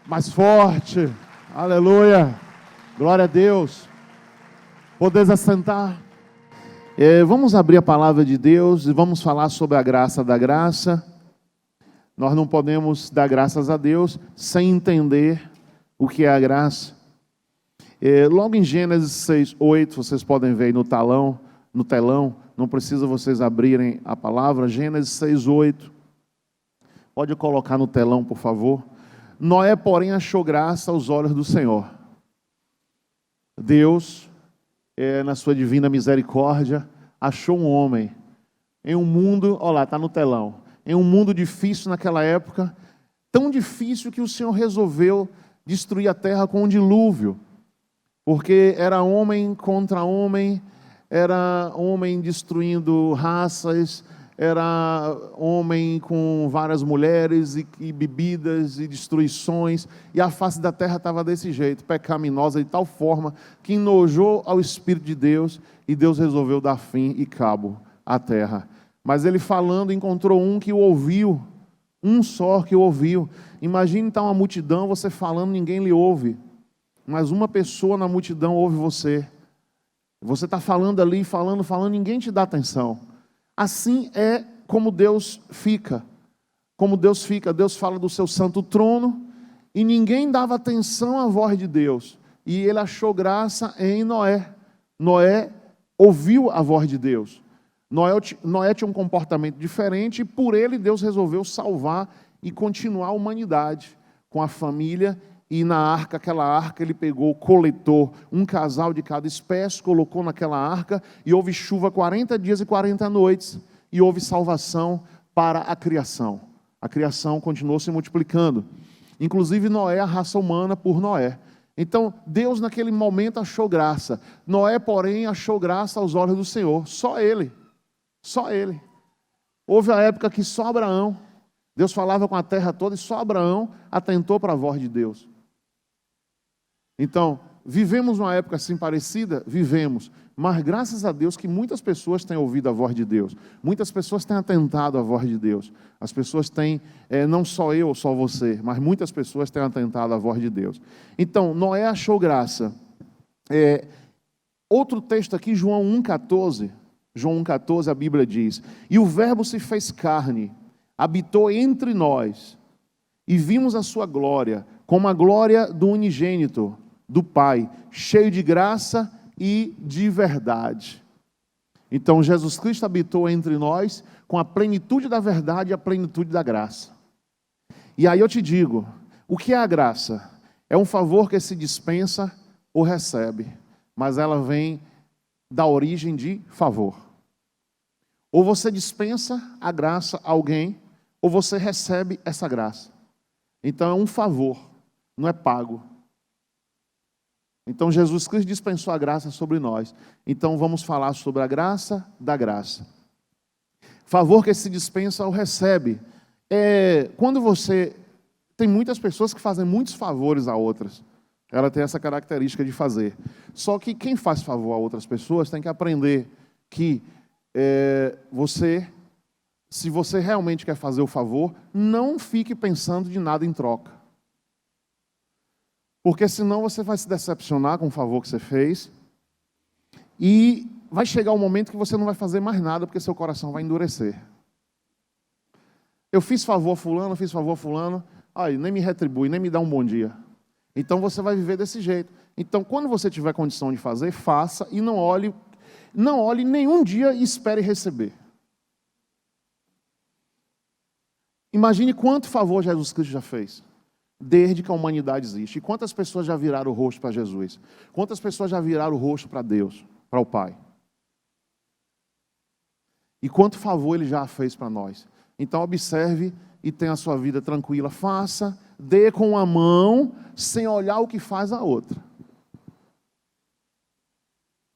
Mais forte. Aleluia. Glória a Deus. Podeis assentar. Vamos abrir a palavra de Deus e vamos falar sobre a graça da graça. Nós não podemos dar graças a Deus sem entender o que é a graça. Logo em Gênesis 6:8, vocês podem ver aí no telão, não precisa vocês abrirem a palavra, Gênesis 6:8. Pode colocar no telão, por favor. Noé, porém, achou graça aos olhos do Senhor. Deus, na sua divina misericórdia, achou um homem em um mundo, olha lá, está no telão, em um mundo difícil naquela época, tão difícil que o Senhor resolveu destruir a terra com um dilúvio, porque era homem contra homem, era homem destruindo raças, era homem com várias mulheres e bebidas e destruições, e a face da terra estava desse jeito, pecaminosa de tal forma que enojou ao Espírito de Deus, e Deus resolveu dar fim e cabo à terra. Mas ele falando, encontrou um que o ouviu, um só que o ouviu. Imagine então uma multidão, você falando, ninguém lhe ouve, mas uma pessoa na multidão ouve você. Você está falando ali, falando, ninguém te dá atenção. Assim é como Deus fica. Como Deus fica, Deus fala do seu santo trono e ninguém dava atenção à voz de Deus. E ele achou graça em Noé. Noé ouviu a voz de Deus. Noé tinha um comportamento diferente e por ele Deus resolveu salvar e continuar a humanidade com a família. E na arca, aquela arca, ele pegou o coletor, um casal de cada espécie, colocou naquela arca, e houve chuva 40 dias e 40 noites, e houve salvação para a criação. A criação continuou se multiplicando, inclusive Noé, a raça humana por Noé. Então, Deus naquele momento achou graça. Noé, porém, achou graça aos olhos do Senhor. Só ele. Só ele. Houve a época que só Abraão, Deus falava com a terra toda, e só Abraão atentou para a voz de Deus. Então, vivemos uma época assim parecida? Vivemos. Mas graças a Deus que muitas pessoas têm ouvido a voz de Deus. Muitas pessoas têm atentado à voz de Deus. As pessoas têm, não só eu ou só você, mas muitas pessoas têm atentado à voz de Deus. Então, Noé achou graça. Outro texto aqui, João 1,14. João 1,14, a Bíblia diz: E o verbo se fez carne, habitou entre nós, e vimos a sua glória, como a glória do unigênito, do Pai, cheio de graça e de verdade. Então Jesus Cristo habitou entre nós com a plenitude da verdade e a plenitude da graça. E aí eu te digo, o que é a graça? É um favor que se dispensa ou recebe, mas ela vem da origem de favor. Ou você dispensa a graça a alguém, ou você recebe essa graça. Então é um favor, não é pago. Então Jesus Cristo dispensou a graça sobre nós. Então vamos falar sobre a graça da graça. Favor que se dispensa ou recebe. Quando você... Tem muitas pessoas que fazem muitos favores a outras. Ela tem essa característica de fazer. Só que quem faz favor a outras pessoas tem que aprender que se você realmente quer fazer o favor, não fique pensando de nada em troca. Porque senão você vai se decepcionar com o favor que você fez e vai chegar um momento que você não vai fazer mais nada porque seu coração vai endurecer. Eu fiz favor a fulano, aí nem me retribui, nem me dá um bom dia. Então você vai viver desse jeito. Então quando você tiver condição de fazer, faça e não olhe nenhum dia e espere receber. Imagine quanto favor Jesus Cristo já fez, desde que a humanidade existe. E quantas pessoas já viraram o rosto para Jesus? Quantas pessoas já viraram o rosto para Deus, para o Pai? E quanto favor Ele já fez para nós? Então observe e tenha a sua vida tranquila. Faça, dê com a mão, sem olhar o que faz a outra.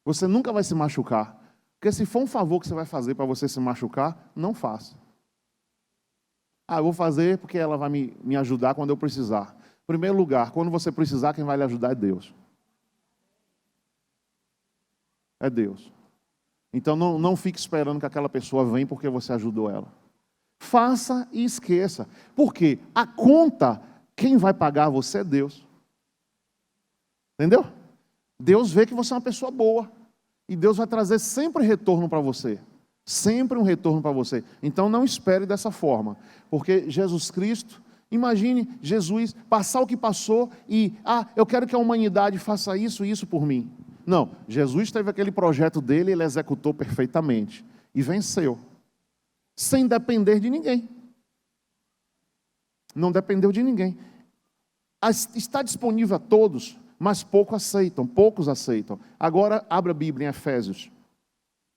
Você nunca vai se machucar. Porque se for um favor que você vai fazer para você se machucar, não faça. Eu vou fazer porque ela vai me ajudar quando eu precisar. Em primeiro lugar, quando você precisar, quem vai lhe ajudar é Deus. É Deus. Então não fique esperando que aquela pessoa venha porque você ajudou ela. Faça e esqueça. Por quê? A conta Quem vai pagar você é Deus. Entendeu? Deus vê que você é uma pessoa boa. E Deus vai trazer sempre retorno para você. Sempre um retorno para você. Então não espere dessa forma. Porque Jesus Cristo, imagine Jesus passar o que passou e, eu quero que a humanidade faça isso e isso por mim. Não, Jesus teve aquele projeto dele, ele executou perfeitamente. E venceu. Sem depender de ninguém. Não dependeu de ninguém. Está disponível a todos, mas poucos aceitam. Agora, abra a Bíblia em Efésios.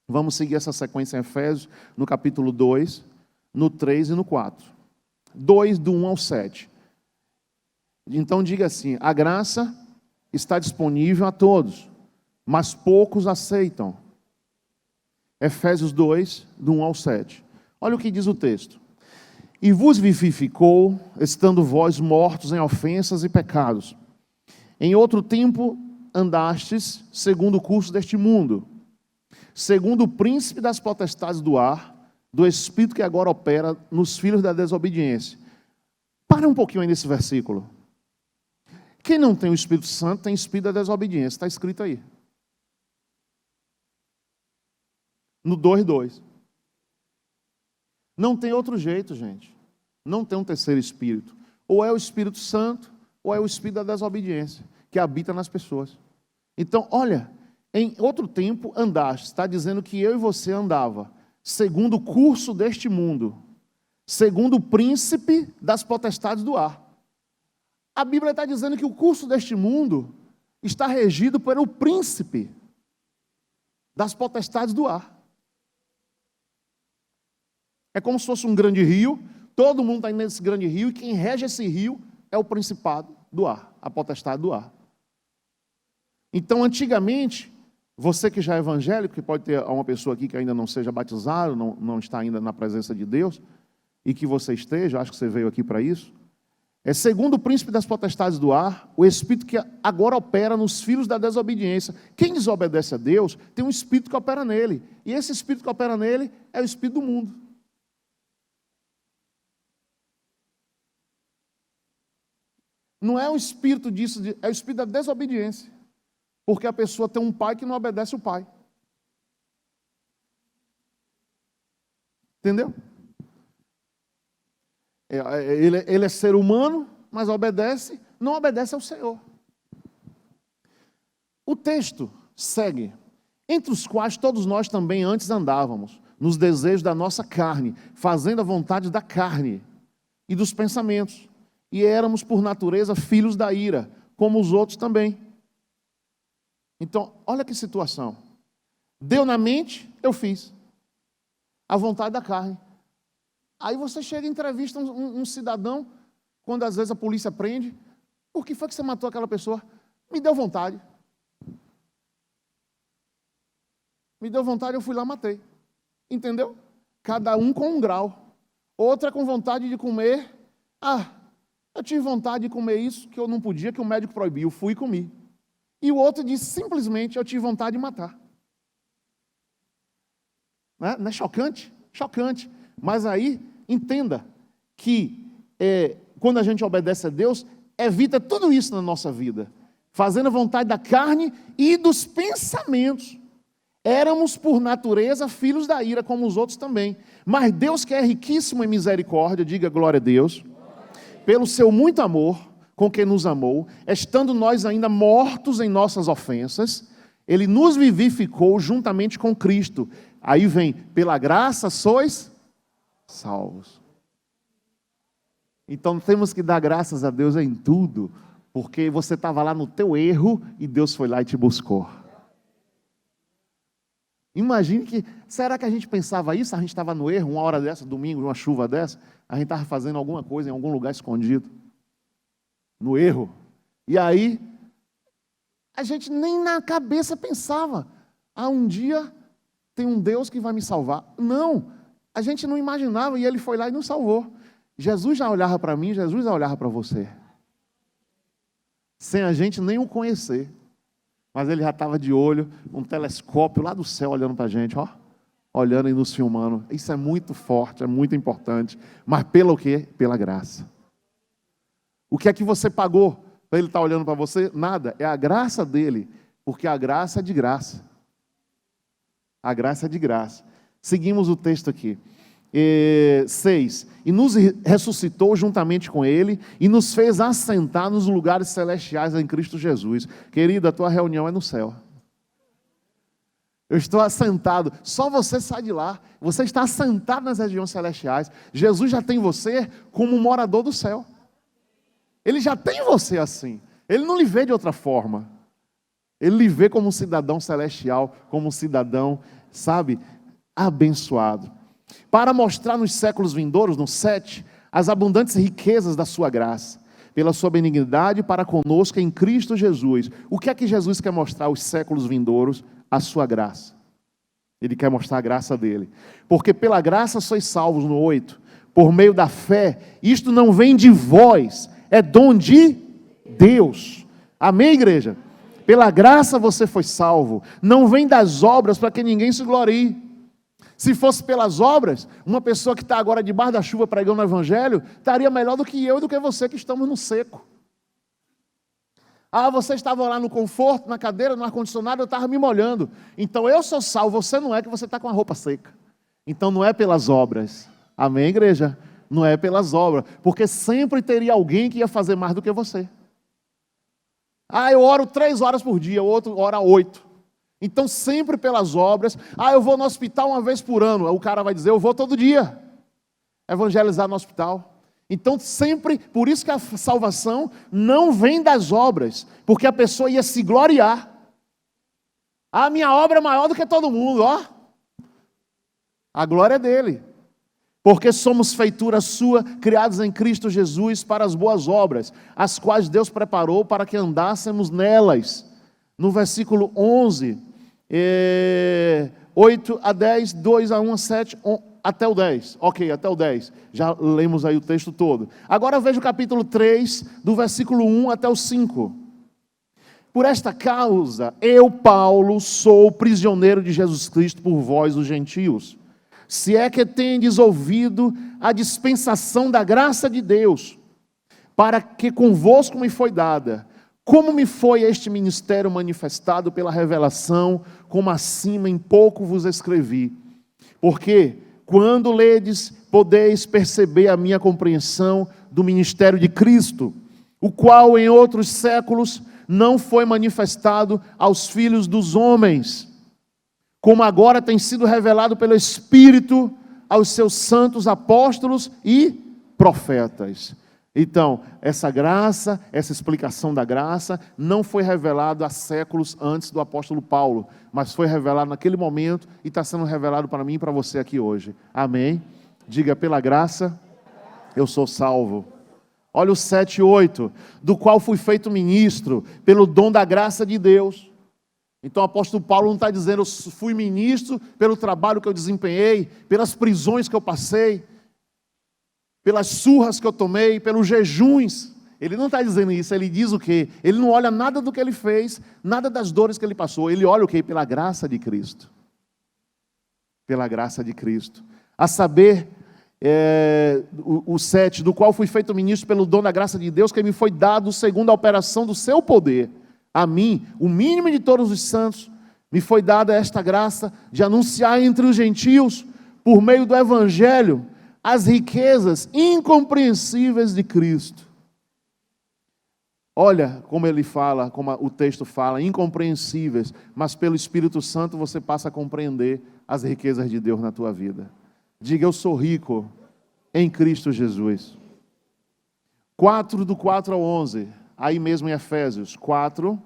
Vamos seguir essa sequência em Efésios, no capítulo 2, no 3 e no 4. 2, do 1 ao 7. Então diga assim, a graça está disponível a todos, mas poucos aceitam. Efésios 2, do 1 ao 7. Olha o que diz o texto. E vos vivificou, estando vós mortos em ofensas e pecados. Em outro tempo andastes segundo o curso deste mundo, segundo o príncipe das potestades do ar, do espírito que agora opera nos filhos da desobediência. Para um pouquinho aí nesse versículo. Quem não tem o Espírito Santo tem espírito da desobediência, está escrito aí. No 2:2. Não tem outro jeito, gente. Não tem um terceiro espírito. Ou é o Espírito Santo, ou é o espírito da desobediência, que habita nas pessoas. Então, olha, em outro tempo andaste, está dizendo que eu e você andava, segundo o curso deste mundo, segundo o príncipe das potestades do ar. A Bíblia está dizendo que o curso deste mundo está regido pelo príncipe das potestades do ar. É como se fosse um grande rio, todo mundo está indo nesse grande rio, e quem rege esse rio é o principado do ar, a potestade do ar. Então, antigamente, você que já é evangélico, que pode ter uma pessoa aqui que ainda não seja batizado, não está ainda na presença de Deus, e que você esteja, acho que você veio aqui para isso, é segundo o príncipe das potestades do ar, o espírito que agora opera nos filhos da desobediência. Quem desobedece a Deus, tem um espírito que opera nele, e esse espírito que opera nele é o espírito do mundo. Não é o espírito disso, é o espírito da desobediência. Porque a pessoa tem um pai que não obedece o pai. Entendeu? Ele é ser humano, mas não obedece ao Senhor. O texto segue. Entre os quais todos nós também antes andávamos, nos desejos da nossa carne, fazendo a vontade da carne e dos pensamentos. E éramos, por natureza, filhos da ira, como os outros também. Então, olha que situação. Deu na mente, eu fiz. A vontade da carne. Aí você chega e entrevista um cidadão, quando às vezes a polícia prende. Por que foi que você matou aquela pessoa? Me deu vontade. Me deu vontade, eu fui lá e matei. Entendeu? Cada um com um grau. Outra com vontade de comer. Eu tive vontade de comer isso que eu não podia, que o médico proibiu. Eu fui e comi. E o outro disse simplesmente, eu tive vontade de matar. Não é chocante? Chocante. Mas aí, entenda que quando a gente obedece a Deus, evita tudo isso na nossa vida. Fazendo a vontade da carne e dos pensamentos. Éramos, por natureza, filhos da ira, como os outros também. Mas Deus, que é riquíssimo em misericórdia, diga glória a Deus, pelo seu muito amor, com que nos amou, estando nós ainda mortos em nossas ofensas, Ele nos vivificou juntamente com Cristo. Aí vem, pela graça sois salvos. Então temos que dar graças a Deus em tudo, porque você estava lá no teu erro e Deus foi lá e te buscou. Imagine que, será que a gente pensava isso? A gente estava no erro, uma hora dessa, domingo, uma chuva dessa, a gente estava fazendo alguma coisa em algum lugar escondido, no erro. E aí, a gente nem na cabeça pensava, um dia tem um Deus que vai me salvar. Não, a gente não imaginava e Ele foi lá e nos salvou. Jesus já olhava para mim, Jesus já olhava para você. Sem a gente nem o conhecer. Mas Ele já estava de olho, um telescópio lá do céu olhando para a gente, olhando e nos filmando. Isso é muito forte, é muito importante. Mas pelo quê? Pela graça. O que é que você pagou para ele estar olhando para você? Nada, é a graça dele, porque a graça é de graça. A graça é de graça. Seguimos o texto aqui. 6. E nos ressuscitou juntamente com ele e nos fez assentar nos lugares celestiais em Cristo Jesus. Querida, a tua reunião é no céu. Eu estou assentado. Só você sai de lá. Você está assentado nas regiões celestiais. Jesus já tem você como um morador do céu. Ele já tem você assim. Ele não lhe vê de outra forma. Ele lhe vê como um cidadão celestial, como um cidadão, sabe, abençoado. Para mostrar nos séculos vindouros, no 7, as abundantes riquezas da sua graça, pela sua benignidade para conosco em Cristo Jesus. O que é que Jesus quer mostrar aos séculos vindouros? A sua graça. Ele quer mostrar a graça dele. Porque pela graça sois salvos, no 8, por meio da fé. Isto não vem de vós, é dom de Deus. Amém, igreja? Pela graça você foi salvo. Não vem das obras para que ninguém se glorie. Se fosse pelas obras, uma pessoa que está agora debaixo da chuva pregando o evangelho, estaria melhor do que eu e do que você que estamos no seco. Ah, você estava lá no conforto, na cadeira, no ar-condicionado, eu estava me molhando. Então eu sou salvo, você não é, que você está com a roupa seca. Então não é pelas obras. Amém, igreja? Não é pelas obras. Porque sempre teria alguém que ia fazer mais do que você. Ah, eu oro 3 horas por dia, o outro ora 8. Então sempre pelas obras. Ah, eu vou no hospital uma vez por ano. O cara vai dizer, eu vou todo dia evangelizar no hospital. Então sempre, por isso que a salvação não vem das obras, porque a pessoa ia se gloriar. Ah, minha obra é maior do que todo mundo, ó. A glória é dele. Porque somos feitura sua, criados em Cristo Jesus para as boas obras, as quais Deus preparou para que andássemos nelas. No versículo 11, 8 a 10, 2 a 1 a 7, até o 10. Ok, até o 10. Já lemos aí o texto todo. Agora veja o capítulo 3, do versículo 1 até o 5. Por esta causa, eu, Paulo, sou prisioneiro de Jesus Cristo por vós, os gentios. Se é que tendes ouvido a dispensação da graça de Deus, para que convosco me foi dada, como me foi este ministério manifestado pela revelação, como acima em pouco vos escrevi. Porque, quando ledes, podeis perceber a minha compreensão do ministério de Cristo, o qual em outros séculos não foi manifestado aos filhos dos homens, como agora tem sido revelado pelo Espírito aos seus santos apóstolos e profetas. Então, essa graça, essa explicação da graça, não foi revelada há séculos antes do apóstolo Paulo, mas foi revelado naquele momento e está sendo revelado para mim e para você aqui hoje. Amém? Diga, pela graça, eu sou salvo. Olha o 7 e 8, do qual fui feito ministro, pelo dom da graça de Deus. Então o apóstolo Paulo não está dizendo, eu fui ministro pelo trabalho que eu desempenhei, pelas prisões que eu passei, pelas surras que eu tomei, pelos jejuns. Ele não está dizendo isso, ele diz o quê? Ele não olha nada do que ele fez, nada das dores que ele passou, ele olha o quê? Pela graça de Cristo. Pela graça de Cristo. A saber, o 7, do qual fui feito ministro pelo dom da graça de Deus, que me foi dado segundo a operação do seu poder. A mim, o mínimo de todos os santos, me foi dada esta graça de anunciar entre os gentios, por meio do evangelho, as riquezas incompreensíveis de Cristo. Olha como ele fala, como o texto fala, incompreensíveis, mas pelo Espírito Santo você passa a compreender as riquezas de Deus na tua vida. Diga, eu sou rico em Cristo Jesus. 4, do 4 ao 11, aí mesmo em Efésios 4,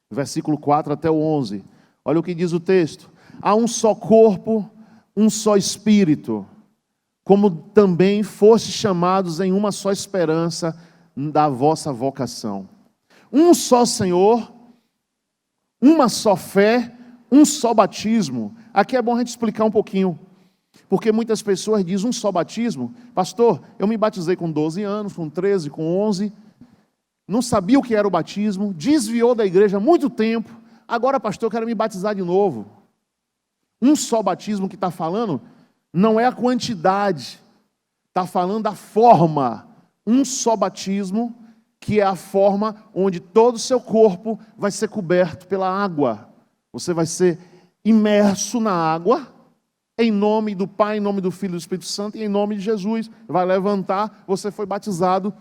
versículo 4 até o 11. Olha o que diz o texto. Há um só corpo, um só Espírito, como também fostes chamados em uma só esperança da vossa vocação. Um só Senhor, uma só fé, um só batismo. Aqui é bom a gente explicar um pouquinho, porque muitas pessoas dizem um só batismo. Pastor, eu me batizei com 12 anos, com 13, com 11, não sabia o que era o batismo, desviou da igreja há muito tempo, agora pastor, eu quero me batizar de novo. Um só batismo que está falando não é a quantidade, está falando da forma, um só batismo, que é a forma onde todo o seu corpo vai ser coberto pela água. Você vai ser imerso na água, em nome do Pai, em nome do Filho e do Espírito Santo, e em nome de Jesus. Vai levantar, você foi batizado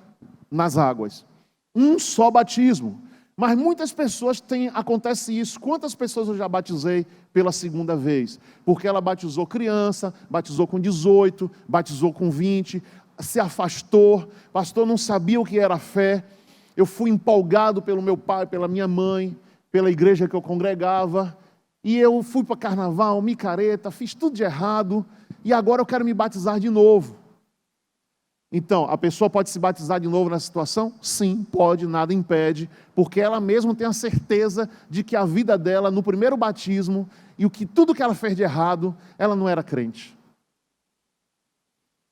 nas águas. Um só batismo. Mas muitas pessoas acontece isso. Quantas pessoas eu já batizei pela segunda vez? Porque ela batizou criança, batizou com 18, batizou com 20, se afastou, pastor, não sabia o que era fé. Eu fui empolgado pelo meu pai, pela minha mãe, pela igreja que eu congregava, e eu fui para carnaval, micareta, fiz tudo de errado, e agora eu quero me batizar de novo. Então, a pessoa pode se batizar de novo nessa situação? Sim, pode, nada impede, porque ela mesma tem a certeza de que a vida dela, no primeiro batismo, e tudo que ela fez de errado, ela não era crente.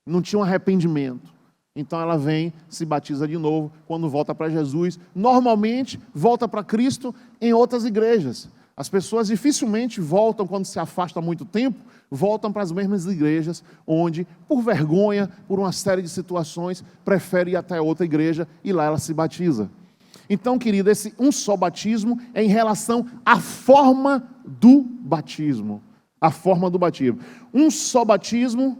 Não tinha um arrependimento. Então ela vem, se batiza de novo, quando volta para Jesus. Normalmente, volta para Cristo em outras igrejas. As pessoas dificilmente voltam, quando se afastam há muito tempo, voltam para as mesmas igrejas, onde, por vergonha, por uma série de situações, prefere ir até outra igreja e lá ela se batiza. Então, querido, esse um só batismo é em relação à forma do batismo. A forma do batismo. Um só batismo,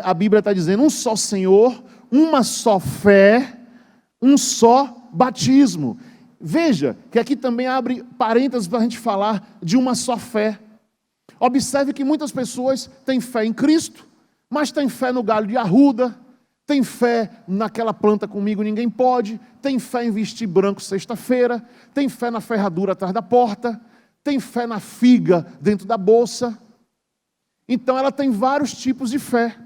a Bíblia está dizendo, um só Senhor, uma só fé, um só batismo. Veja que aqui também abre parênteses para a gente falar de uma só fé. Observe que muitas pessoas têm fé em Cristo, mas têm fé no galho de arruda, têm fé naquela planta comigo ninguém pode, têm fé em vestir branco sexta-feira, têm fé na ferradura atrás da porta, têm fé na figa dentro da bolsa. Então ela tem vários tipos de fé.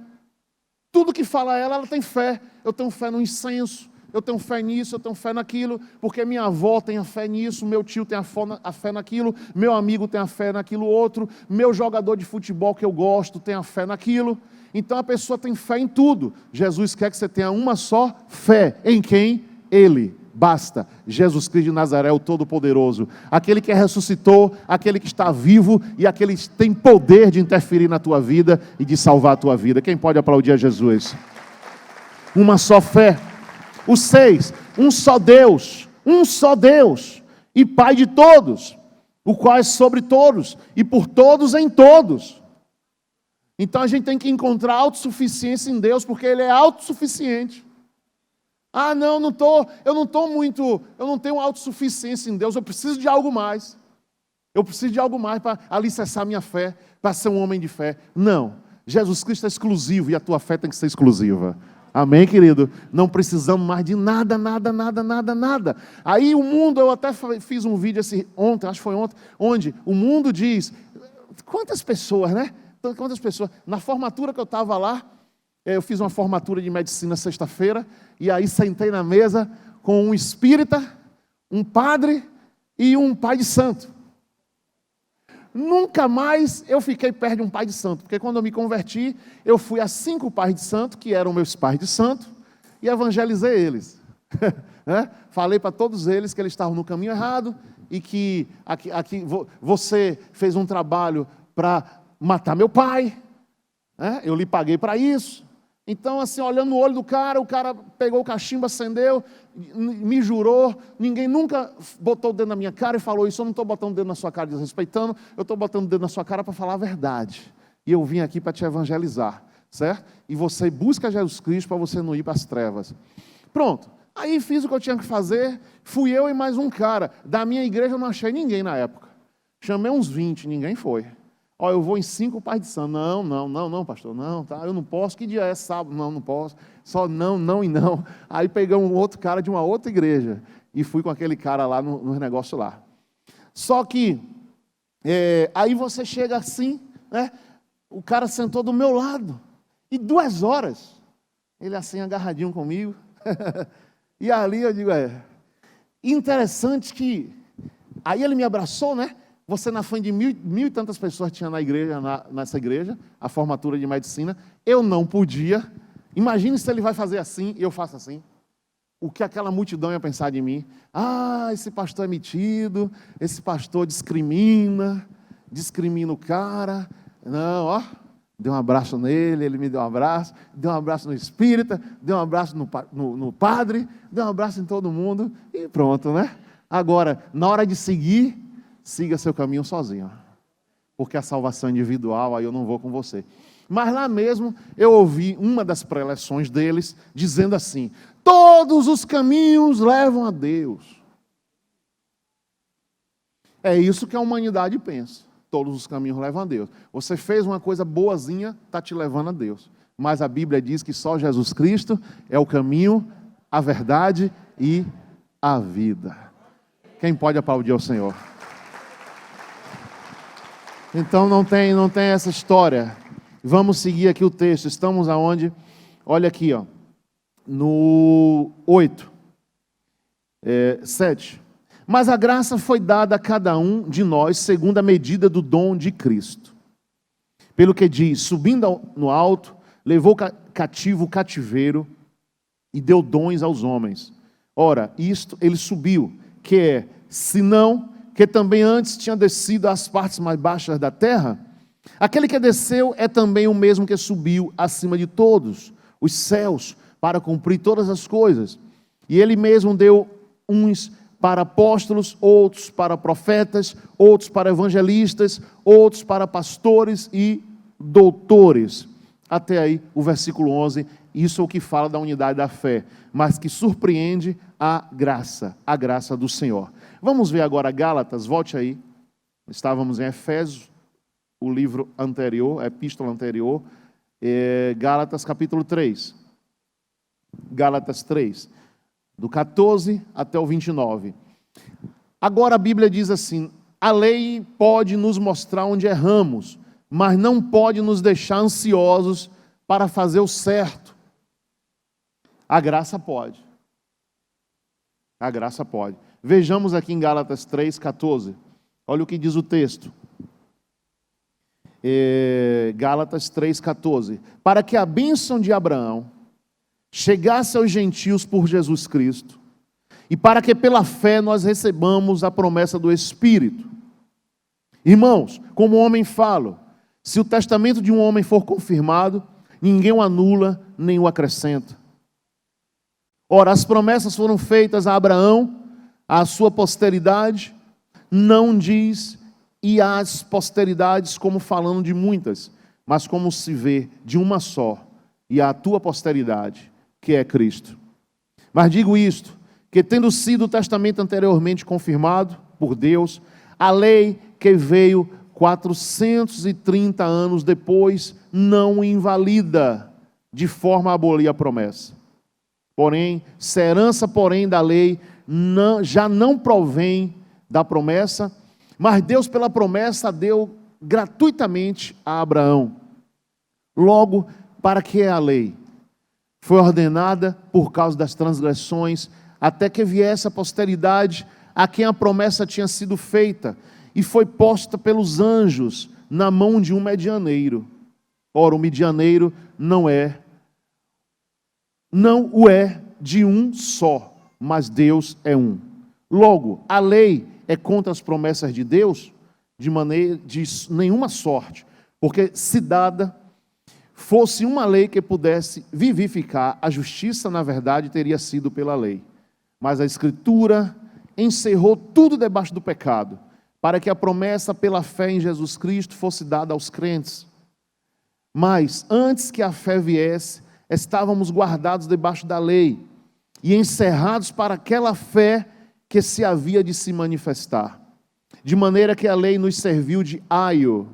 Tudo que fala ela tem fé. Eu tenho fé no incenso, eu tenho fé nisso, eu tenho fé naquilo, porque minha avó tem a fé nisso, meu tio tem a fé naquilo, meu amigo tem a fé naquilo outro, meu jogador de futebol que eu gosto tem a fé naquilo. Então a pessoa tem fé em tudo. Jesus quer que você tenha uma só fé. Em quem? Ele. Basta. Jesus Cristo de Nazaré, o Todo-Poderoso. Aquele que ressuscitou, aquele que está vivo e aquele que tem poder de interferir na tua vida e de salvar a tua vida. Quem pode aplaudir a Jesus? Uma só fé. O 6, um só Deus e Pai de todos, o qual é sobre todos e por todos em todos. Então a gente tem que encontrar autossuficiência em Deus, porque Ele é autossuficiente. Ah, não, eu não tenho autossuficiência em Deus, eu preciso de algo mais. Eu preciso de algo mais para alicerçar minha fé, para ser um homem de fé. Não, Jesus Cristo é exclusivo e a tua fé tem que ser exclusiva. Amém, querido? Não precisamos mais de nada. Aí o mundo, eu até fiz um vídeo ontem, acho que foi ontem, onde o mundo diz, quantas pessoas, né? Quantas pessoas? Na formatura que eu estava lá, eu fiz uma formatura de medicina sexta-feira, e aí sentei na mesa com um espírita, um padre e um pai de santo. Nunca mais eu fiquei perto de um pai de santo, porque quando eu me converti, eu fui a 5 pais de santo, que eram meus pais de santo, e evangelizei eles. Falei para todos eles que eles estavam no caminho errado, e que aqui você fez um trabalho para matar meu pai, eu lhe paguei para isso. Então, assim, olhando no olho do cara, o cara pegou o cachimbo, acendeu, me jurou, ninguém nunca botou o dedo na minha cara e falou isso, eu não estou botando o dedo na sua cara desrespeitando, eu estou botando o dedo na sua cara para falar a verdade. E eu vim aqui para te evangelizar, certo? E você busca Jesus Cristo para você não ir para as trevas. Pronto, aí fiz o que eu tinha que fazer, fui eu e mais um cara. Da minha igreja eu não achei ninguém na época. Chamei uns 20, ninguém foi. Ó, eu vou em 5 pais de santo. Não, pastor, não, tá? Eu não posso. Que dia é sábado? Não posso. Só não e não. Aí peguei um outro cara de uma outra igreja e fui com aquele cara lá no negócio lá. Só que, aí você chega assim, né? O cara sentou do meu lado e 2 horas, ele assim agarradinho comigo. E ali eu digo, interessante que, aí ele me abraçou, né? Você na frente de mil e tantas pessoas tinha na igreja, nessa igreja, a formatura de medicina. Eu não podia. Imagine se ele vai fazer assim e eu faço assim. O que aquela multidão ia pensar de mim? Ah, esse pastor é metido, esse pastor discrimina o cara. Não, Dei um abraço nele, ele me deu um abraço, dei um abraço no espírita, dei um abraço no padre, dei um abraço em todo mundo e pronto, né? Agora, na hora de seguir, siga seu caminho sozinho, porque a salvação é individual, aí eu não vou com você. Mas lá mesmo eu ouvi uma das preleções deles dizendo assim: todos os caminhos levam a Deus. É isso que a humanidade pensa. Todos os caminhos levam a Deus. Você fez uma coisa boazinha, está te levando a Deus. Mas a Bíblia diz que só Jesus Cristo é o caminho, a verdade e a vida. Quem pode aplaudir ao Senhor? Então não tem essa história. Vamos seguir aqui o texto. Estamos aonde? Olha aqui, ó, no 8, 7. Mas a graça foi dada a cada um de nós segundo a medida do dom de Cristo. Pelo que diz, subindo no alto, levou cativo o cativeiro e deu dons aos homens. Ora, isto ele subiu, que é, senão que também antes tinha descido às partes mais baixas da terra. Aquele que desceu é também o mesmo que subiu acima de todos os céus, para cumprir todas as coisas. E ele mesmo deu uns para apóstolos, outros para profetas, outros para evangelistas, outros para pastores e doutores. Até aí o versículo 11, isso é o que fala da unidade da fé, mas que surpreende a graça do Senhor. Vamos ver agora Gálatas, volte aí. Estávamos em Efésios, o livro anterior, a epístola anterior, Gálatas capítulo 3. Gálatas 3. Do 14 até o 29. Agora a Bíblia diz assim: a lei pode nos mostrar onde erramos, mas não pode nos deixar ansiosos para fazer o certo. A graça pode. A graça pode. Vejamos aqui em Gálatas 3, 14. Olha o que diz o texto. Gálatas 3, 14. Para que a bênção de Abraão chegasse aos gentios por Jesus Cristo, e para que pela fé nós recebamos a promessa do Espírito. Irmãos, como o homem fala, se o testamento de um homem for confirmado, ninguém o anula nem o acrescenta. Ora, as promessas foram feitas a Abraão, à sua posteridade, não diz e às posteridades como falando de muitas, mas como se vê de uma só, e à tua posteridade, que é Cristo. Mas digo isto, que tendo sido o testamento anteriormente confirmado por Deus, a lei que veio 430 anos depois não invalida de forma a abolir a promessa. Porém, se a herança, da lei já não provém da promessa, mas Deus pela promessa deu gratuitamente a Abraão. Logo, para que é a lei? Foi ordenada por causa das transgressões, até que viesse a posteridade a quem a promessa tinha sido feita, e foi posta pelos anjos na mão de um medianeiro. Ora, o medianeiro não o é de um só, mas Deus é um. Logo, a lei é contra as promessas de Deus? De nenhuma sorte, porque se dada fosse uma lei que pudesse vivificar, a justiça, na verdade, teria sido pela lei. Mas a Escritura encerrou tudo debaixo do pecado, para que a promessa pela fé em Jesus Cristo fosse dada aos crentes. Mas, antes que a fé viesse, estávamos guardados debaixo da lei, e encerrados para aquela fé que se havia de se manifestar. De maneira que a lei nos serviu de aio,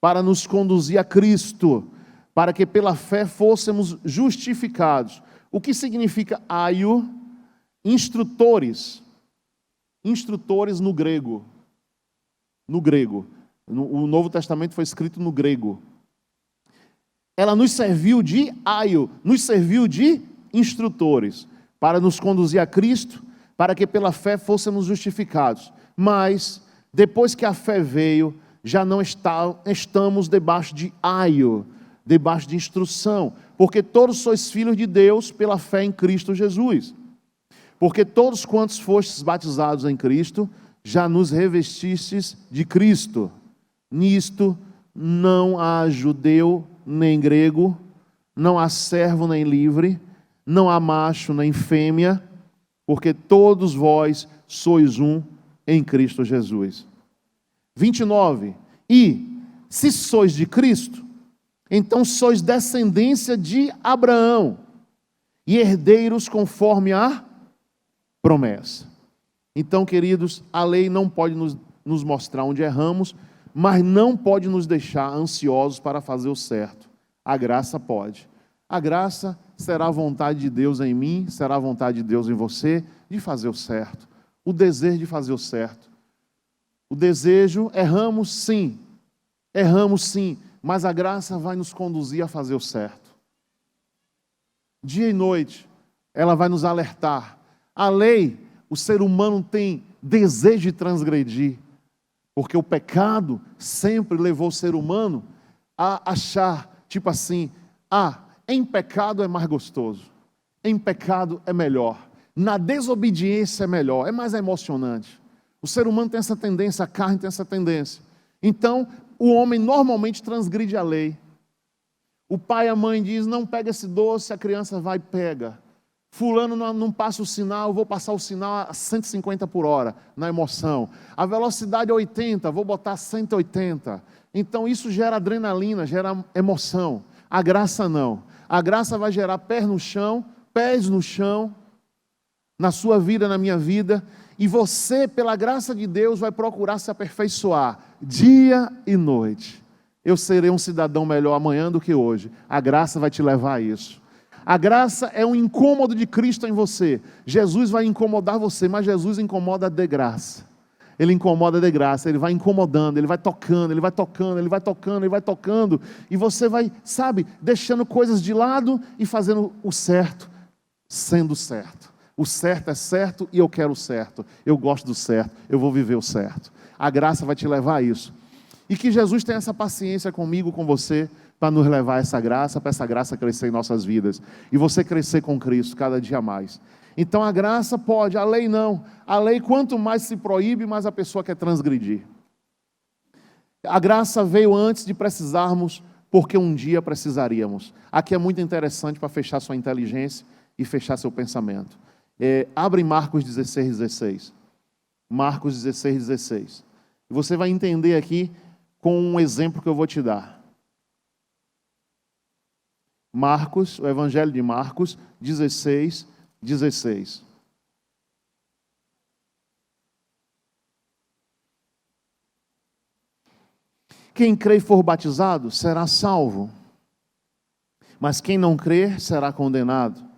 para nos conduzir a Cristo, para que pela fé fôssemos justificados. O que significa aio? Instrutores. Instrutores no grego. No grego. O Novo Testamento foi escrito no grego. Ela nos serviu de aio, nos serviu de instrutores, para nos conduzir a Cristo, para que pela fé fôssemos justificados. Mas, depois que a fé veio, já não estamos debaixo de aio, debaixo de instrução, porque todos sois filhos de Deus pela fé em Cristo Jesus. Porque todos quantos fostes batizados em Cristo, já nos revestistes de Cristo. Nisto não há judeu nem grego, não há servo nem livre, não há macho nem fêmea, porque todos vós sois um em Cristo Jesus. 29. E, se sois de Cristo, então sois descendência de Abraão e herdeiros conforme a promessa. Então, queridos, a lei não pode nos mostrar onde erramos, mas não pode nos deixar ansiosos para fazer o certo. A graça pode. A graça será a vontade de Deus em mim, será a vontade de Deus em você, de fazer o certo. O desejo de fazer o certo. O desejo, erramos sim, mas a graça vai nos conduzir a fazer o certo. Dia e noite, ela vai nos alertar. A lei, o ser humano tem desejo de transgredir, porque o pecado sempre levou o ser humano a achar, tipo assim, em pecado é mais gostoso, em pecado é melhor, na desobediência é melhor, é mais emocionante. O ser humano tem essa tendência, a carne tem essa tendência. Então, o homem normalmente transgride a lei. O pai e a mãe dizem, não pega esse doce, a criança vai e pega. Fulano não passa o sinal, vou passar o sinal a 150 por hora, na emoção. A velocidade é 80, vou botar 180. Então isso gera adrenalina, gera emoção. A graça não. A graça vai gerar pés no chão, na sua vida, na minha vida. E você, pela graça de Deus, vai procurar se aperfeiçoar dia e noite. Eu serei um cidadão melhor amanhã do que hoje. A graça vai te levar a isso. A graça é um incômodo de Cristo em você. Jesus vai incomodar você, mas Jesus incomoda de graça. Ele incomoda de graça, ele vai incomodando, ele vai tocando, ele vai tocando, ele vai tocando, ele vai tocando. E você vai, deixando coisas de lado e fazendo o certo, sendo certo. O certo é certo e eu quero o certo. Eu gosto do certo, eu vou viver o certo. A graça vai te levar a isso. E que Jesus tenha essa paciência comigo, com você, para nos levar a essa graça, para essa graça crescer em nossas vidas. E você crescer com Cristo cada dia mais. Então a graça pode, a lei não. A lei, quanto mais se proíbe, mais a pessoa quer transgredir. A graça veio antes de precisarmos, porque um dia precisaríamos. Aqui é muito interessante para fechar sua inteligência e fechar seu pensamento. Abre Marcos 16:16. Marcos 16:16. Você vai entender aqui com um exemplo que eu vou te dar. Marcos, o Evangelho de Marcos 16:16. Quem crê e for batizado será salvo, mas quem não crer será condenado.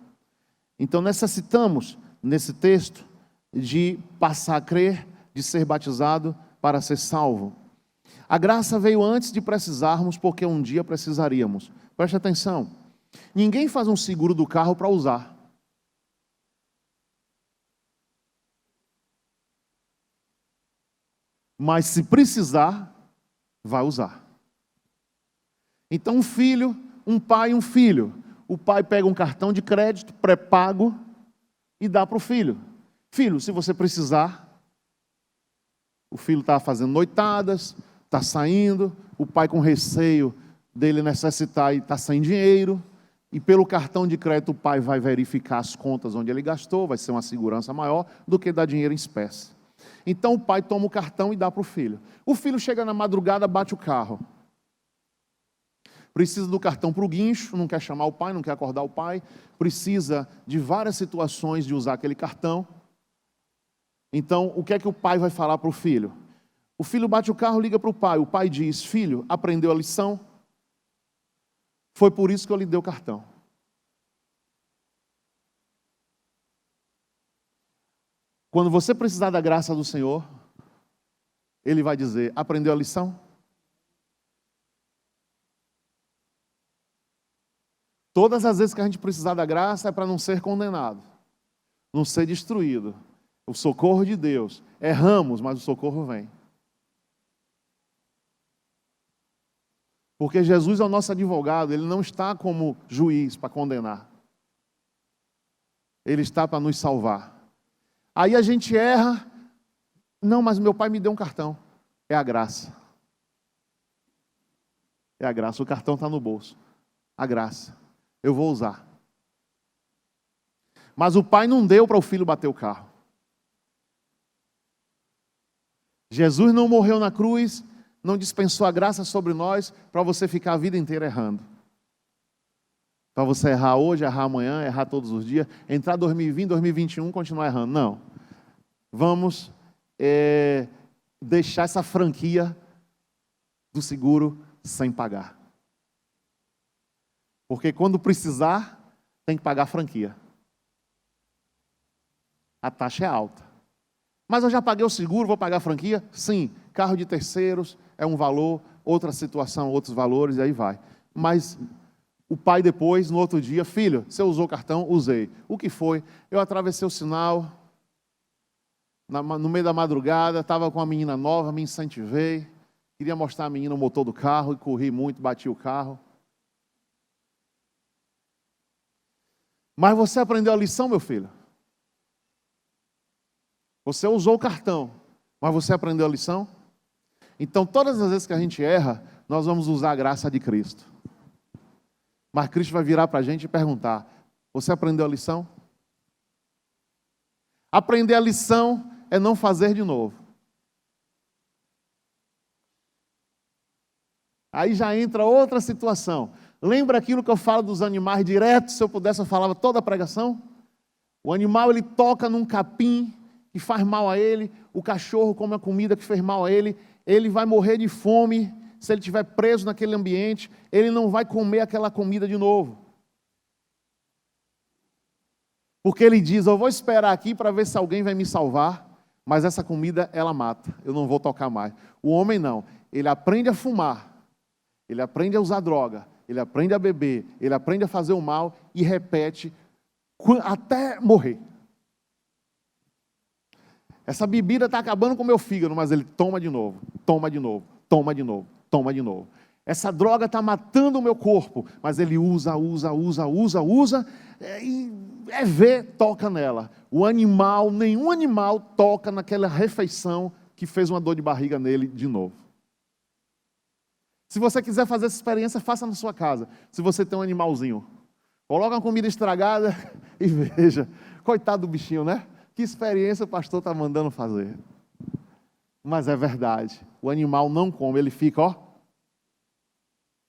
Então necessitamos, nesse texto, de passar a crer, de ser batizado para ser salvo. A graça veio antes de precisarmos, porque um dia precisaríamos. Preste atenção. Ninguém faz um seguro do carro para usar. Mas se precisar, vai usar. Então um pai e um filho. O pai pega um cartão de crédito pré-pago e dá para o filho. Filho, se você precisar, o filho está fazendo noitadas, está saindo, o pai com receio dele necessitar e está sem dinheiro, e pelo cartão de crédito o pai vai verificar as contas onde ele gastou, vai ser uma segurança maior do que dar dinheiro em espécie. Então o pai toma o cartão e dá para o filho. O filho chega na madrugada, bate o carro. Precisa do cartão para o guincho, não quer chamar o pai, não quer acordar o pai, precisa de várias situações de usar aquele cartão. Então, o que é que o pai vai falar para o filho? O filho bate o carro, liga para o pai diz, filho, aprendeu a lição? Foi por isso que eu lhe dei o cartão. Quando você precisar da graça do Senhor, Ele vai dizer, aprendeu a lição? Todas as vezes que a gente precisar da graça é para não ser condenado, não ser destruído. O socorro de Deus. Erramos, mas o socorro vem. Porque Jesus é o nosso advogado, Ele não está como juiz para condenar. Ele está para nos salvar. Aí a gente erra, não, mas meu pai me deu um cartão. É a graça. É a graça. O cartão está no bolso. A graça. Eu vou usar. Mas o pai não deu para o filho bater o carro. Jesus não morreu na cruz, não dispensou a graça sobre nós para você ficar a vida inteira errando. Para você errar hoje, errar amanhã, errar todos os dias, entrar 2020, 2021, continuar errando. Não. Vamos deixar essa franquia do seguro sem pagar. Porque quando precisar, tem que pagar a franquia. A taxa é alta. Mas eu já paguei o seguro, vou pagar a franquia? Sim. Carro de terceiros é um valor, outra situação, outros valores, e aí vai. Mas o pai depois, no outro dia, filho, você usou o cartão? Usei. O que foi? Eu atravessei o sinal, no meio da madrugada, estava com uma menina nova, me incentivei, queria mostrar a menina o motor do carro, e corri muito, bati o carro. Mas você aprendeu a lição, meu filho? Você usou o cartão, mas você aprendeu a lição? Então, todas as vezes que a gente erra, nós vamos usar a graça de Cristo. Mas Cristo vai virar para a gente e perguntar, você aprendeu a lição? Aprender a lição é não fazer de novo. Aí já entra outra situação. Lembra aquilo que eu falo dos animais direto? Se eu pudesse, eu falava toda a pregação. O animal, ele toca num capim que faz mal a ele, o cachorro come a comida que fez mal a ele, ele vai morrer de fome, se ele estiver preso naquele ambiente, ele não vai comer aquela comida de novo. Porque ele diz, eu vou esperar aqui para ver se alguém vai me salvar, mas essa comida, ela mata, eu não vou tocar mais. O homem não, ele aprende a fumar, ele aprende a usar droga, ele aprende a beber, ele aprende a fazer o mal e repete até morrer. Essa bebida está acabando com o meu fígado, mas ele toma de novo, toma de novo, toma de novo, toma de novo. Essa droga está matando o meu corpo, mas ele usa, e toca nela. O animal, nenhum animal toca naquela refeição que fez uma dor de barriga nele de novo. Se você quiser fazer essa experiência, faça na sua casa. Se você tem um animalzinho, coloca uma comida estragada e veja. Coitado do bichinho, né? Que experiência o pastor está mandando fazer? Mas é verdade. O animal não come, ele fica, ó.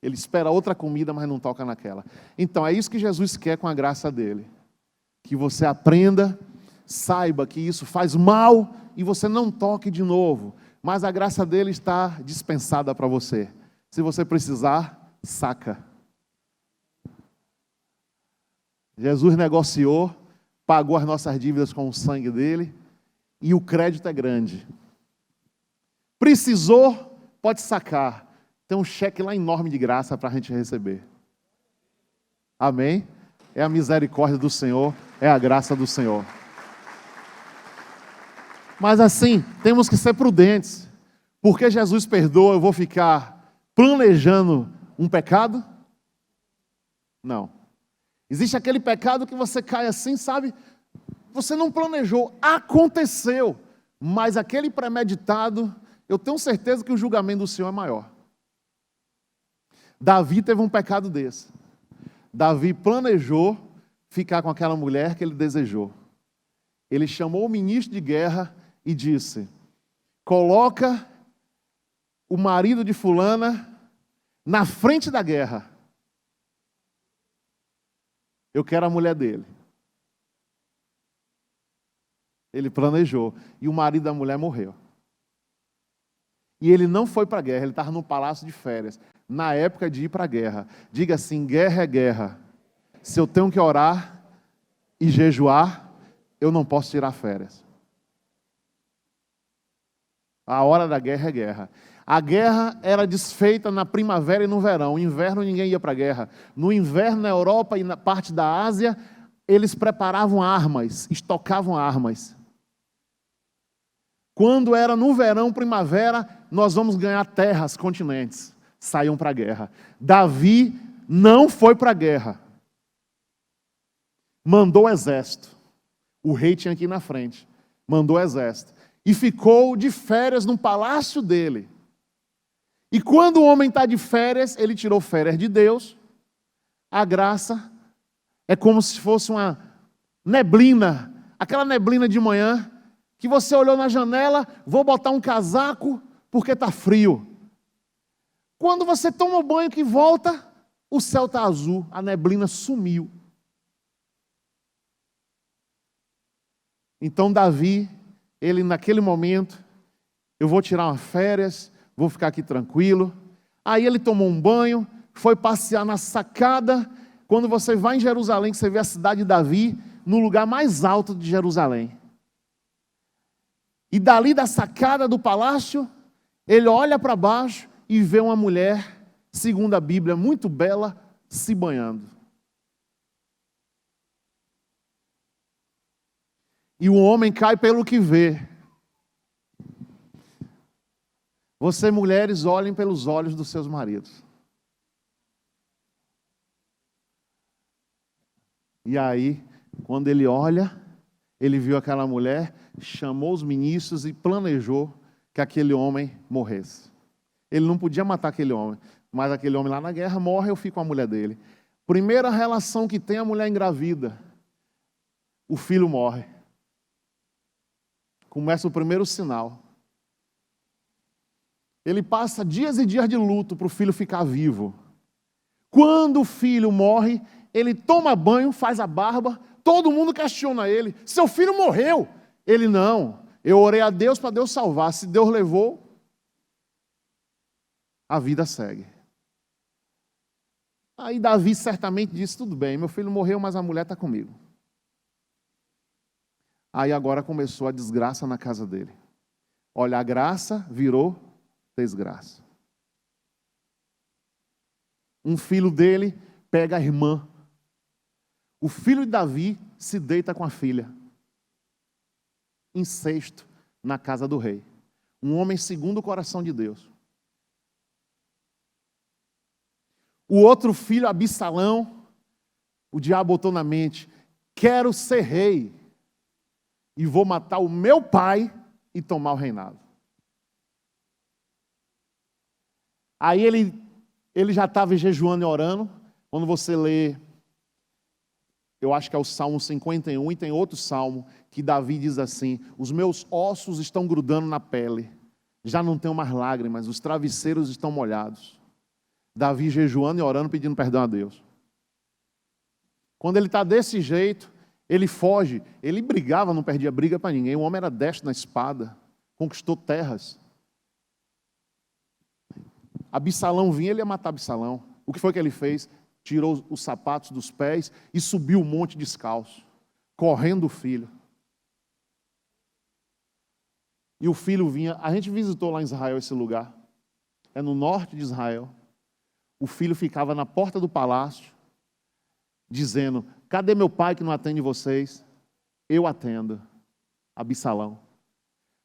Ele espera outra comida, mas não toca naquela. Então, é isso que Jesus quer com a graça dele. Que você aprenda, saiba que isso faz mal e você não toque de novo. Mas a graça dele está dispensada para você. Se você precisar, saca. Jesus negociou, pagou as nossas dívidas com o sangue dele, e o crédito é grande. Precisou, pode sacar. Tem um cheque lá enorme de graça para a gente receber. Amém? É a misericórdia do Senhor, é a graça do Senhor. Mas assim, temos que ser prudentes. Porque Jesus perdoa, eu vou ficar planejando um pecado? Não. Existe aquele pecado que você cai assim, sabe? Você não planejou, aconteceu. Mas aquele premeditado, eu tenho certeza que o julgamento do Senhor é maior. Davi teve um pecado desse. Davi planejou ficar com aquela mulher que ele desejou. Ele chamou o ministro de guerra e disse, coloca o marido de fulana na frente da guerra. Eu quero a mulher dele. Ele planejou. E o marido da mulher morreu. E ele não foi para a guerra, ele estava no palácio de férias. Na época de ir para a guerra. Diga assim, guerra é guerra. Se eu tenho que orar e jejuar, eu não posso tirar férias. A hora da guerra é guerra. A guerra era desfeita na primavera e no verão. No inverno ninguém ia para a guerra. No inverno, na Europa e na parte da Ásia, eles preparavam armas, estocavam armas. Quando era no verão, primavera, nós vamos ganhar terras, continentes. Saiam para a guerra. Davi não foi para a guerra. Mandou exército. O rei tinha aqui na frente. Mandou exército. E ficou de férias no palácio dele. E quando o homem está de férias, ele tirou férias de Deus. A graça é como se fosse uma neblina, aquela neblina de manhã, que você olhou na janela, vou botar um casaco porque está frio. Quando você toma o banho que volta, o céu está azul, a neblina sumiu. Então Davi, ele naquele momento, eu vou tirar umas férias, vou ficar aqui tranquilo. Aí ele tomou um banho, foi passear na sacada. Quando você vai em Jerusalém, você vê a cidade de Davi, no lugar mais alto de Jerusalém. E dali da sacada do palácio, ele olha para baixo e vê uma mulher, segundo a Bíblia, muito bela, se banhando. E o homem cai pelo que vê. Você, mulheres, olhem pelos olhos dos seus maridos. E aí, quando ele olha, ele viu aquela mulher, chamou os ministros e planejou que aquele homem morresse. Ele não podia matar aquele homem, mas aquele homem lá na guerra morre, eu fico com a mulher dele. Primeira relação que tem, a mulher engravida. O filho morre. Começa o primeiro sinal. Ele passa dias e dias de luto para o filho ficar vivo. Quando o filho morre, ele toma banho, faz a barba, todo mundo questiona ele. Seu filho morreu. Ele não. Eu orei a Deus para Deus salvar. Se Deus levou, a vida segue. Aí Davi certamente disse, tudo bem, meu filho morreu, mas a mulher está comigo. Aí agora começou a desgraça na casa dele. Olha, a graça virou desgraça. Um filho dele pega a irmã. O filho de Davi se deita com a filha. Incesto na casa do rei. Um homem segundo o coração de Deus. O outro filho, Absalão, o diabo botou na mente, quero ser rei e vou matar o meu pai e tomar o reinado. Aí ele já estava jejuando e orando. Quando você lê, eu acho que é o Salmo 51, e tem outro salmo que Davi diz assim, os meus ossos estão grudando na pele, já não tenho mais lágrimas, os travesseiros estão molhados. Davi jejuando e orando, pedindo perdão a Deus. Quando ele está desse jeito, ele foge. Ele brigava, não perdia briga para ninguém. O homem era destro na espada, conquistou terras. Absalão vinha, ele ia matar Absalão. O que foi que ele fez? Tirou os sapatos dos pés e subiu o monte descalço, correndo o filho. E o filho vinha, a gente visitou lá em Israel esse lugar. É no norte de Israel. O filho ficava na porta do palácio, dizendo, cadê meu pai que não atende vocês? Eu atendo. Absalão.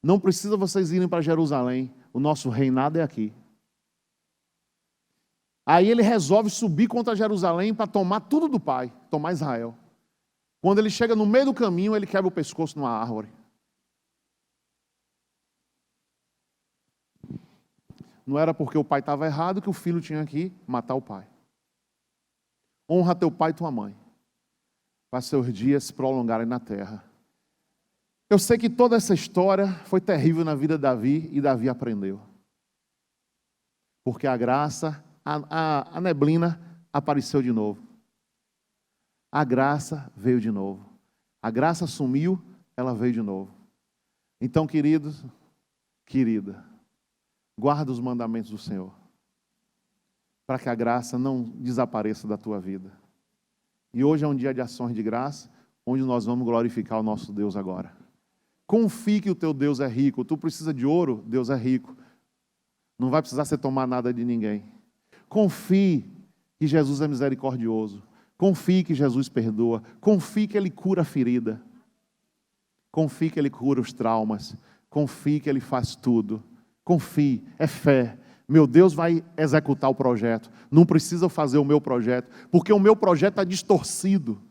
Não precisa vocês irem para Jerusalém, o nosso reinado é aqui. Aí ele resolve subir contra Jerusalém para tomar tudo do pai, tomar Israel. Quando ele chega no meio do caminho, ele quebra o pescoço numa árvore. Não era porque o pai estava errado que o filho tinha que matar o pai. Honra teu pai e tua mãe, para seus dias se prolongarem na terra. Eu sei que toda essa história foi terrível na vida de Davi, e Davi aprendeu. Porque a graça, a neblina apareceu de novo. A graça veio de novo. A graça sumiu, ela veio de novo. Então, queridos, querida, guarda os mandamentos do Senhor, para que a graça não desapareça da tua vida. E hoje é um dia de ações de graça, onde nós vamos glorificar o nosso Deus agora. Confie que o teu Deus é rico. Tu precisa de ouro, Deus é rico. Não vai precisar você tomar nada de ninguém. Confie que Jesus é misericordioso. Confie que Jesus perdoa. Confie que Ele cura a ferida. Confie que Ele cura os traumas. Confie que Ele faz tudo. Confie, é fé. Meu Deus vai executar o projeto. Não precisa fazer o meu projeto, porque o meu projeto é distorcido.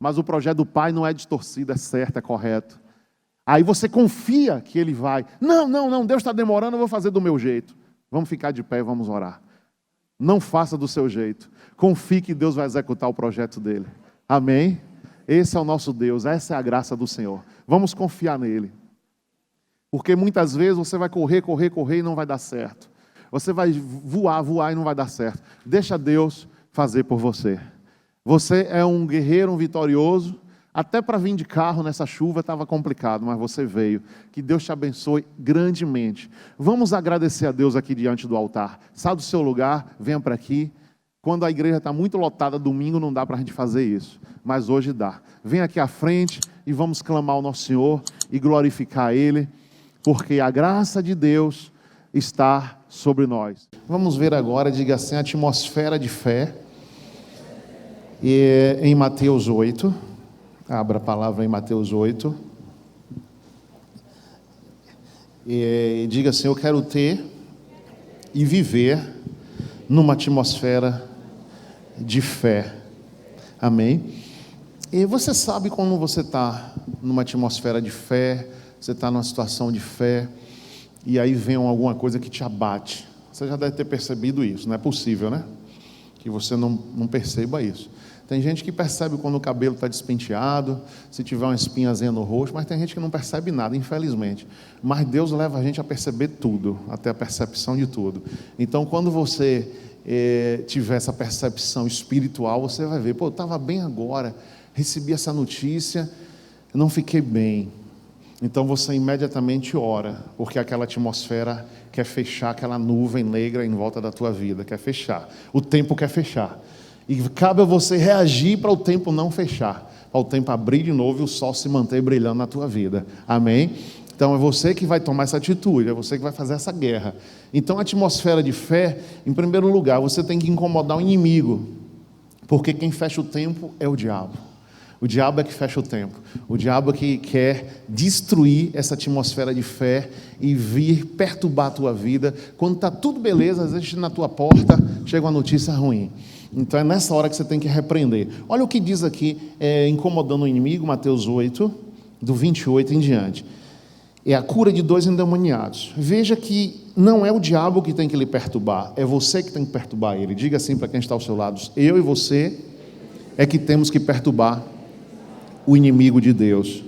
Mas o projeto do Pai não é distorcido, é certo, é correto. Aí você confia que Ele vai. Não, Deus está demorando, eu vou fazer do meu jeito. Vamos ficar de pé e vamos orar. Não faça do seu jeito. Confie que Deus vai executar o projeto dele. Amém? Esse é o nosso Deus, essa é a graça do Senhor. Vamos confiar nele. Porque muitas vezes você vai correr e não vai dar certo. Você vai voar e não vai dar certo. Deixa Deus fazer por você. Você é um guerreiro, um vitorioso. Até para vir de carro nessa chuva estava complicado, mas você veio. Que Deus te abençoe grandemente. Vamos agradecer a Deus aqui diante do altar. Sai do seu lugar, venha para aqui. Quando a igreja está muito lotada, domingo não dá para a gente fazer isso. Mas hoje dá. Vem aqui à frente e vamos clamar ao nosso Senhor e glorificar Ele. Porque a graça de Deus está sobre nós. Vamos ver agora, diga assim, a atmosfera de fé. E em Mateus 8. Abra a palavra em Mateus 8. E diga assim, eu quero ter e viver numa atmosfera de fé. Amém? E você sabe quando você está numa atmosfera de fé, você está numa situação de fé, e aí vem alguma coisa que te abate. Você já deve ter percebido isso, não é possível, né? Que você não perceba isso. Tem gente que percebe quando o cabelo está despenteado, se tiver uma espinhazinha no rosto, mas tem gente que não percebe nada, infelizmente. Mas Deus leva a gente a perceber tudo, até a percepção de tudo. Então, quando você tiver essa percepção espiritual, você vai ver, eu estava bem agora, recebi essa notícia, não fiquei bem. Então você imediatamente ora, porque aquela atmosfera quer fechar, aquela nuvem negra em volta da tua vida, quer fechar. O tempo quer fechar. E cabe a você reagir para o tempo não fechar, para o tempo abrir de novo e o sol se manter brilhando na tua vida. Amém? Então é você que vai tomar essa atitude, é você que vai fazer essa guerra. Então a atmosfera de fé, em primeiro lugar, você tem que incomodar o inimigo, porque quem fecha o tempo é o diabo. O diabo é que fecha o tempo. O diabo é que quer destruir essa atmosfera de fé e vir perturbar a tua vida. Quando está tudo beleza, às vezes na tua porta chega uma notícia ruim. Então é nessa hora que você tem que repreender. Olha o que diz aqui, incomodando o inimigo, Mateus 8, do 28 em diante. É a cura de 2 endemoniados. Veja que não é o diabo que tem que lhe perturbar, é você que tem que perturbar ele. Diga assim para quem está ao seu lado, eu e você é que temos que perturbar o inimigo de Deus,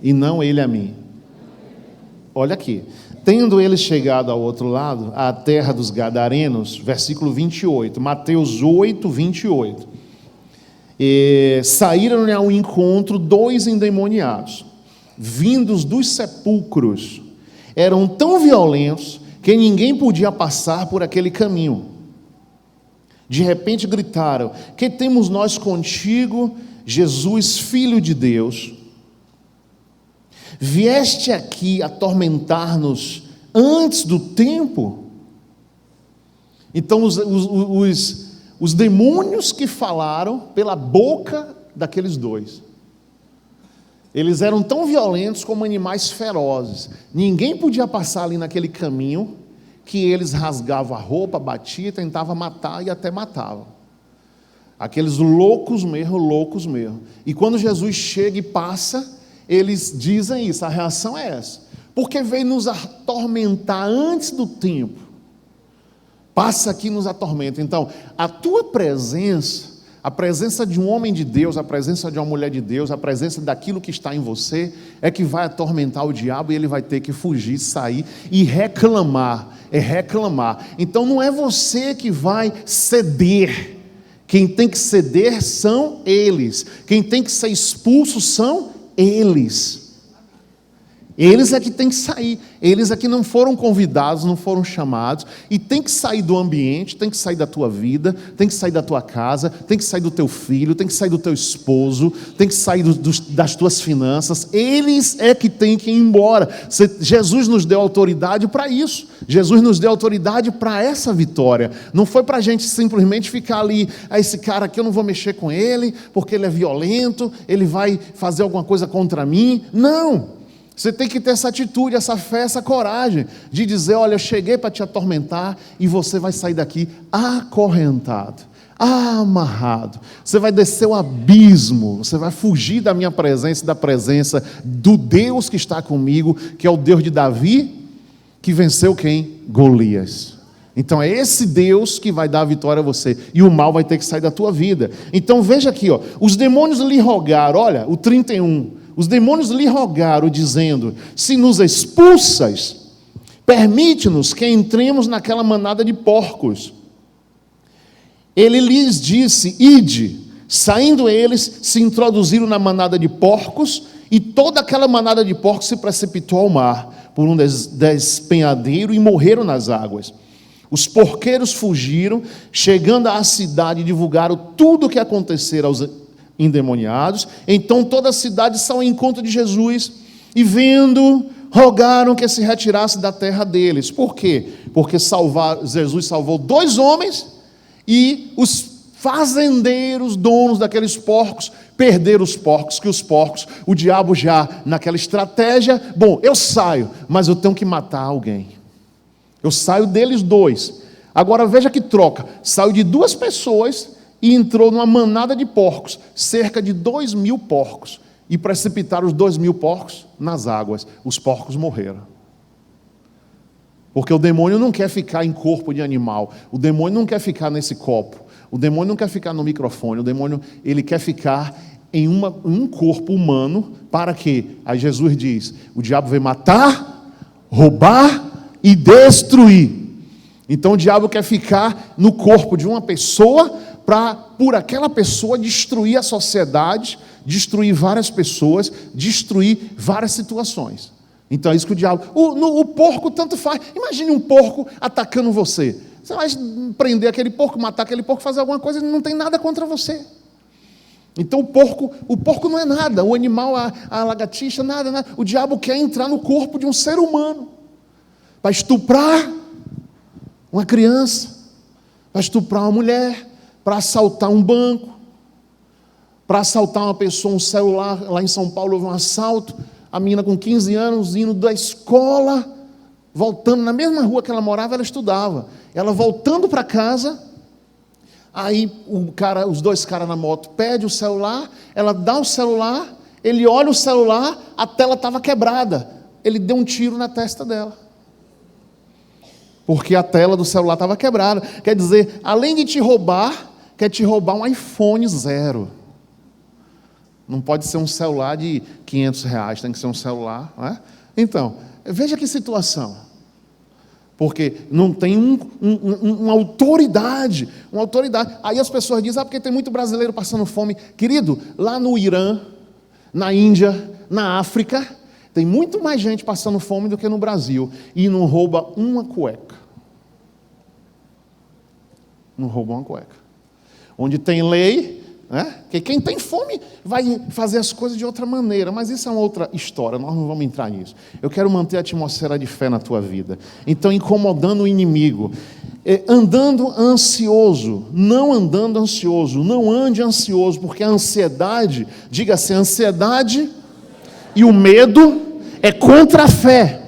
e não ele a mim. Olha aqui, tendo eles chegado ao outro lado, à terra dos Gadarenos, versículo 28, Mateus 8, 28, saíram-lhe ao encontro 2 endemoniados, vindos dos sepulcros, eram tão violentos, que ninguém podia passar por aquele caminho. De repente gritaram, que temos nós contigo, Jesus, Filho de Deus? Vieste aqui atormentar-nos antes do tempo? Então os demônios que falaram pela boca daqueles 2, eles eram tão violentos como animais ferozes. Ninguém podia passar ali naquele caminho, que eles rasgavam a roupa, batiam, tentavam matar e até matavam. Aqueles loucos mesmo. E quando Jesus chega e passa, eles dizem isso, a reação é essa. Porque veio nos atormentar antes do tempo. Passa aqui e nos atormenta. Então, a tua presença, a presença de um homem de Deus, a presença de uma mulher de Deus, a presença daquilo que está em você, é que vai atormentar o diabo e ele vai ter que fugir, sair e reclamar. É reclamar. Então não é você que vai ceder. Quem tem que ceder são eles. Quem tem que ser expulso são eles. Eles é que tem que sair. Eles é que não foram convidados, não foram chamados. E tem que sair do ambiente, tem que sair da tua vida, tem que sair da tua casa, tem que sair do teu filho, tem que sair do teu esposo, tem que sair das tuas finanças. Eles é que tem que ir embora. Jesus nos deu autoridade para isso. Jesus nos deu autoridade para essa vitória. Não foi para a gente simplesmente ficar ali, esse cara aqui eu não vou mexer com ele, porque ele é violento, ele vai fazer alguma coisa contra mim. Não! Você tem que ter essa atitude, essa fé, essa coragem de dizer, olha, eu cheguei para te atormentar e você vai sair daqui acorrentado, amarrado. Você vai descer o abismo, você vai fugir da minha presença e da presença do Deus que está comigo, que é o Deus de Davi, que venceu quem? Golias. Então é esse Deus que vai dar a vitória a você, e o mal vai ter que sair da tua vida. Então veja aqui, ó, os demônios lhe rogaram, olha, o 31, os demônios lhe rogaram dizendo: se nos expulsas, permite-nos que entremos naquela manada de porcos. Ele lhes disse: ide. Saindo eles, se introduziram na manada de porcos, e toda aquela manada de porcos se precipitou ao mar, por um despenhadeiro, e morreram nas águas. Os porqueiros fugiram, chegando à cidade, divulgaram tudo o que acontecera aos endemoniados. Então toda a cidade saiu ao encontro de Jesus, e vendo, rogaram que se retirasse da terra deles. Por quê? Porque Jesus salvou 2 homens, e os fazendeiros, donos daqueles porcos, perderam os porcos, o diabo já naquela estratégia: bom, eu saio, mas eu tenho que matar alguém. Eu saio deles 2. Agora veja que troca. Saiu de 2 pessoas e entrou numa manada de porcos, cerca de 2.000 porcos, e precipitaram os 2.000 porcos nas águas. Os porcos morreram. Porque o demônio não quer ficar em corpo de animal. O demônio não quer ficar nesse copo. O demônio não quer ficar no microfone. O demônio, ele quer ficar em um corpo humano. Para quê? Aí Jesus diz: o diabo veio matar, roubar e destruir. Então o diabo quer ficar no corpo de uma pessoa, para por aquela pessoa destruir a sociedade, destruir várias pessoas, destruir várias situações. Então é isso que o diabo... O porco tanto faz. Imagine um porco atacando você. Você vai prender aquele porco, matar aquele porco, fazer alguma coisa, ele não tem nada contra você. Então o porco não é nada, o animal, a lagartixa, nada. O diabo quer entrar no corpo de um ser humano, para estuprar uma criança, para estuprar uma mulher, para assaltar um banco, para assaltar uma pessoa, um celular. Lá em São Paulo houve um assalto, a menina com 15 anos, indo da escola, voltando na mesma rua que ela morava, ela estudava. Ela voltando para casa, aí os 2 caras na moto pedem o celular, ela dá o celular, ele olha o celular, a tela estava quebrada. Ele deu um tiro na testa dela, porque a tela do celular estava quebrada. Quer dizer, além de te roubar, quer te roubar um iPhone 0. Não pode ser um celular de R$500, tem que ser um celular, não é? Então, veja que situação. Porque não tem uma autoridade. Aí as pessoas dizem: porque tem muito brasileiro passando fome. Querido, lá no Irã, na Índia, na África, tem muito mais gente passando fome do que no Brasil. E não rouba uma cueca. Não rouba uma cueca. Onde tem lei, né? Que quem tem fome vai fazer as coisas de outra maneira. Mas isso é uma outra história, nós não vamos entrar nisso. Eu quero manter a atmosfera de fé na tua vida. Então, incomodando o inimigo, andando ansioso, não andando ansioso, não ande ansioso, porque a ansiedade, diga assim, a ansiedade e o medo é contra a fé.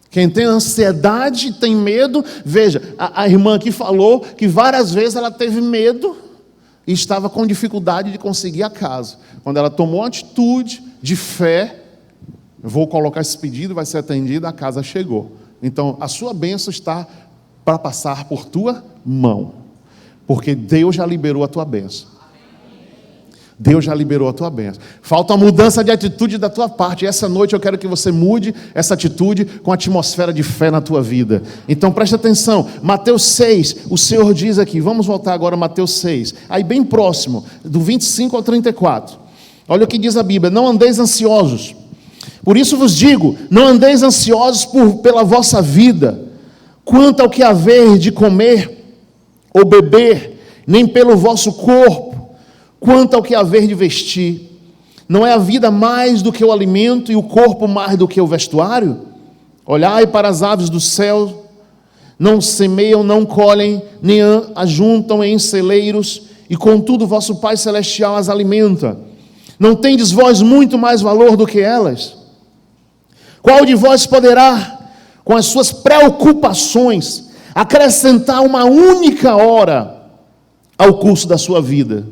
Quem tem ansiedade, tem medo. Veja, a irmã aqui falou que várias vezes ela teve medo e estava com dificuldade de conseguir a casa. Quando ela tomou uma atitude de fé, eu vou colocar esse pedido, vai ser atendido, a casa chegou. Então, a sua bênção está para passar por tua mão, porque Deus já liberou a tua bênção. Deus já liberou a tua bênção. Falta uma mudança de atitude da tua parte. E essa noite eu quero que você mude essa atitude com a atmosfera de fé na tua vida. Então preste atenção. Mateus 6, o Senhor diz aqui. Vamos voltar agora a Mateus 6. Aí bem próximo, do 25 ao 34. Olha o que diz a Bíblia. Não andeis ansiosos. Por isso vos digo, não andeis ansiosos pela vossa vida, quanto ao que haver de comer ou beber, nem pelo vosso corpo, quanto ao que haver de vestir. Não é a vida mais do que o alimento e o corpo mais do que o vestuário? Olhai para as aves do céu, não semeiam, não colhem, nem ajuntam em celeiros, e contudo vosso Pai Celestial as alimenta. Não tendes vós muito mais valor do que elas? Qual de vós poderá, com as suas preocupações, acrescentar uma única hora ao curso da sua vida?